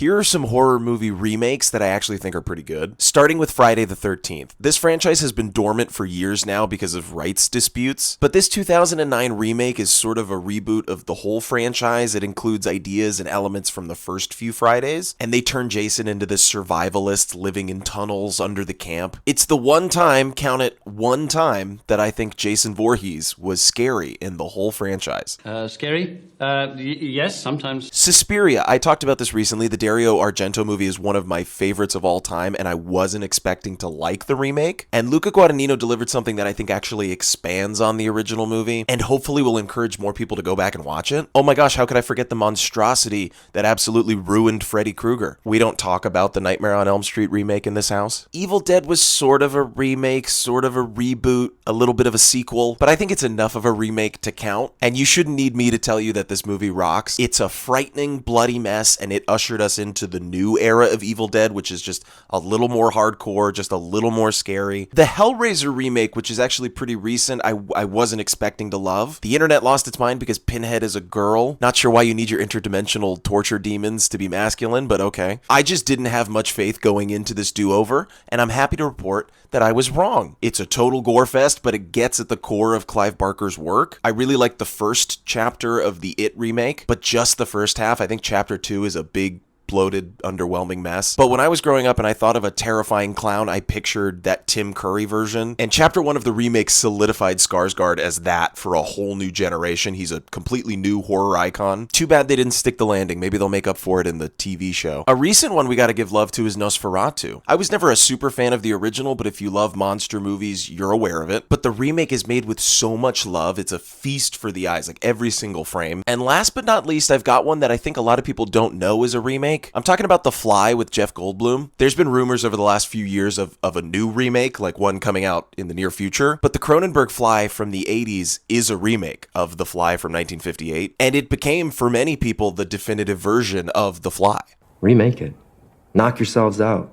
Here are some horror movie remakes that I actually think are pretty good. Starting with Friday the 13th. This franchise has been dormant for years now because of rights disputes, but this 2009 remake is sort of a reboot of the whole franchise. It includes ideas and elements from the first few Fridays, and they turn Jason into this survivalist living in tunnels under the camp. It's the one time, count it, one time, that I think Jason Voorhees was scary in the whole franchise. Scary? Yes, sometimes. Suspiria. I talked about this recently. The Dario Argento movie is one of my favorites of all time, and I wasn't expecting to like the remake. And Luca Guadagnino delivered something that I think actually expands on the original movie, and hopefully will encourage more people to go back and watch it. Oh my gosh, how could I forget the monstrosity that absolutely ruined Freddy Krueger? We don't talk about the Nightmare on Elm Street remake in this house. Evil Dead was sort of a remake, sort of a reboot, a little bit of a sequel, but I think it's enough of a remake to count, and you shouldn't need me to tell you that this movie rocks. It's a frightening, bloody mess, and it ushered us into the new era of Evil Dead, which is just a little more hardcore, just a little more scary. The Hellraiser remake, which is actually pretty recent, I wasn't expecting to love. The internet lost its mind because Pinhead is a girl. Not sure why you need your interdimensional torture demons to be masculine, but okay. I just didn't have much faith going into this do-over, and I'm happy to report that I was wrong. It's a total gore fest, but it gets at the core of Clive Barker's work. I really like the first chapter of the It remake, but just the first half. I think chapter 2 is a big, bloated, underwhelming mess. But when I was growing up and I thought of a terrifying clown, I pictured that Tim Curry version. And chapter 1 of the remake solidified Skarsgård as that for a whole new generation. He's a completely new horror icon. Too bad they didn't stick the landing. Maybe they'll make up for it in the TV show. A recent one we gotta give love to is Nosferatu. I was never a super fan of the original, but if you love monster movies, you're aware of it. But the remake is made with so much love. It's a feast for the eyes, like every single frame. And last but not least, I've got one that I think a lot of people don't know is a remake. I'm talking about The Fly with Jeff Goldblum. There's been rumors over the last few years of a new remake, like one coming out in the near future, but the Cronenberg Fly from the 80s is a remake of The Fly from 1958, and it became, for many people, the definitive version of The Fly. Remake it. Knock yourselves out.